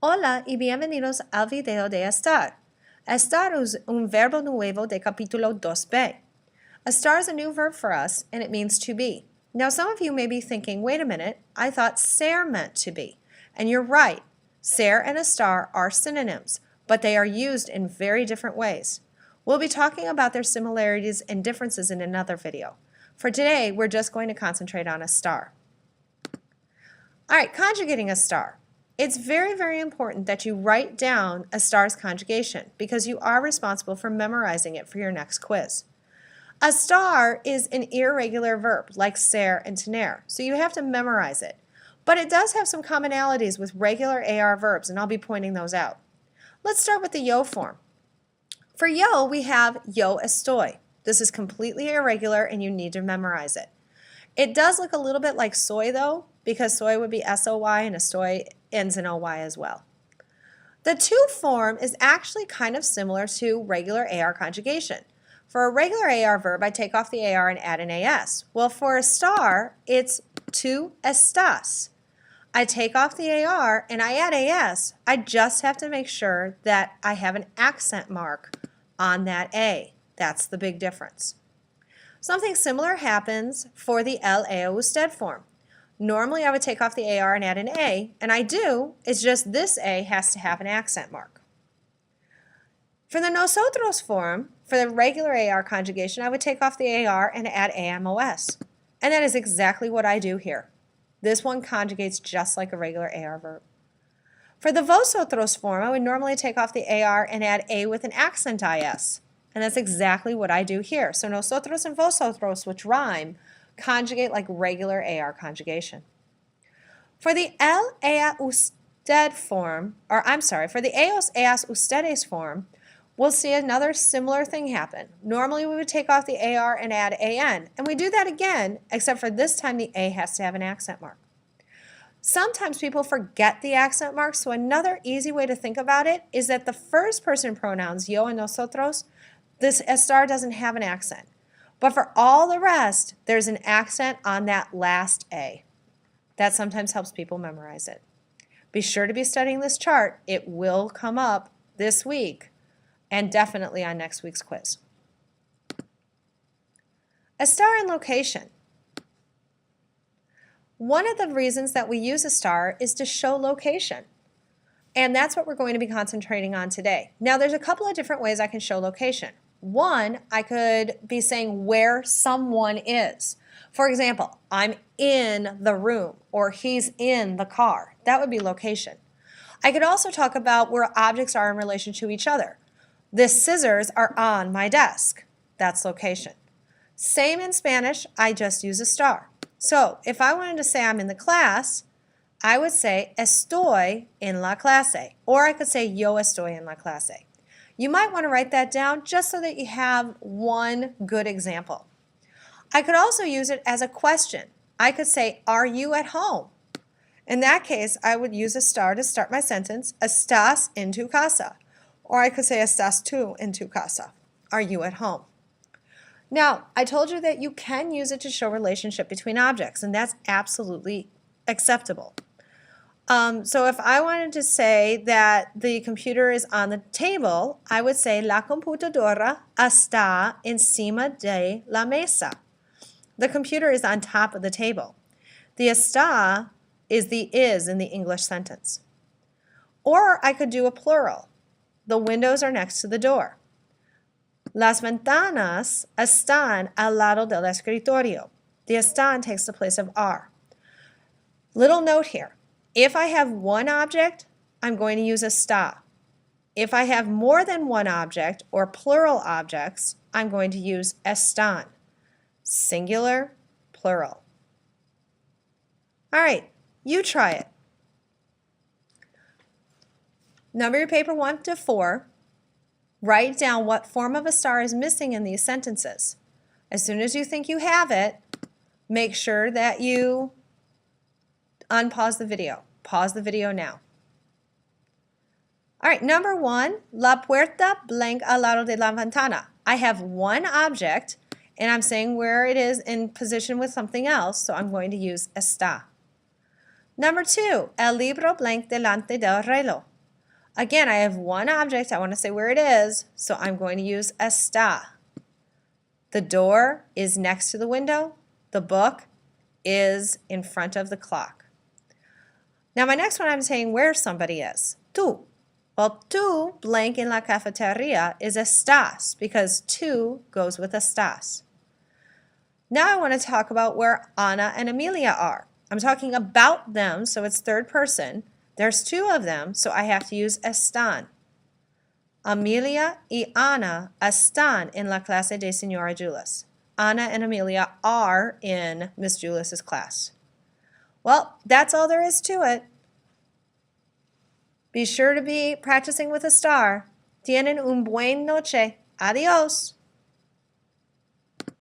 Hola y bienvenidos al video de estar. Estar es un verbo nuevo de capítulo 2b. Estar is a new verb for us, and it means to be. Now, some of you may be thinking, wait a minute, I thought ser meant to be. And you're right. Ser and estar are synonyms, but they are used in very different ways. We'll be talking about their similarities and differences in another video. For today, we're just going to concentrate on estar. All right, conjugating estar. It's very, very important that you write down estar's conjugation because you are responsible for memorizing it for your next quiz. Estar is an irregular verb like ser and tener, so you have to memorize it. But it does have some commonalities with regular AR verbs, and I'll be pointing those out. Let's start with the yo form. For yo, we have yo estoy. This is completely irregular, and you need to memorize it. It does look a little bit like soy, though, because soy would be S-O-Y, and estoy ends in O-Y as well. The to form is actually kind of similar to regular AR conjugation. For a regular AR verb, I take off the AR and add an AS. Well, for estar, it's tu estás. I take off the AR and I add AS. I just have to make sure that I have an accent mark on that A. That's the big difference. Something similar happens for the el eo usted form. Normally, I would take off the AR and add an A, and I do. It's just this A has to have an accent mark. For the nosotros form, for the regular AR conjugation, I would take off the AR and add AMOS. And that is exactly what I do here. This one conjugates just like a regular AR verb. For the vosotros form, I would normally take off the AR and add A with an accent IS. And that's exactly what I do here. So nosotros and vosotros, which rhyme, conjugate like regular AR conjugation. For the el ea usted form, or I'm sorry, for the eos eas ustedes form, we'll see another similar thing happen. Normally we would take off the AR and add AN, and we do that again, except for this time the A has to have an accent mark. Sometimes people forget the accent mark, so another easy way to think about it is that the first person pronouns, yo and nosotros, this estar doesn't have an accent. But for all the rest, there's an accent on that last A. That sometimes helps people memorize it. Be sure to be studying this chart. It will come up this week and definitely on next week's quiz. Estar and location. One of the reasons that we use estar is to show location. And that's what we're going to be concentrating on today. Now, there's a couple of different ways I can show location. One, I could be saying where someone is. For example, I'm in the room or he's in the car. That would be location. I could also talk about where objects are in relation to each other. The scissors are on my desk. That's location. Same in Spanish, I just use estar. So if I wanted to say I'm in the class, I would say estoy en la clase, or I could say yo estoy en la clase. You might want to write that down just so that you have one good example. I could also use it as a question. I could say, are you at home? In that case, I would use estar to start my sentence, estás en tu casa. Or I could say, estás tú en tu casa. Are you at home? Now, I told you that you can use it to show relationship between objects, and that's absolutely acceptable. So if I wanted to say that the computer is on the table, I would say la computadora está encima de la mesa. The computer is on top of the table. The está is the is in the English sentence. Or I could do a plural. The windows are next to the door. Las ventanas están al lado del escritorio. The están takes the place of are. Little note here. If I have one object, I'm going to use está. If I have more than one object or plural objects, I'm going to use están. Singular, plural. All right, you try it. Number your paper 1 to 4. Write down what form of estar is missing in these sentences. As soon as you think you have it, make sure that you unpause the video. Pause the video now. All right, number 1, la puerta blank al lado de la ventana. I have one object, and I'm saying where it is in position with something else, so I'm going to use está. Number 2, el libro blank delante del reloj. Again, I have one object. I want to say where it is, so I'm going to use está. The door is next to the window. The book is in front of the clock. Now my next one, I'm saying where somebody is. Tú. Well, tú blank en la cafetería is estás because tú goes with estás. Now I want to talk about where Ana and Amelia are. I'm talking about them, so it's third person. There's two of them, so I have to use están. Amelia y Ana están en la clase de Señora Julis. Ana and Amelia are in Miss Julis's class. Well, that's all there is to it. Be sure to be practicing with Estar. Tienen un buen noche. Adios.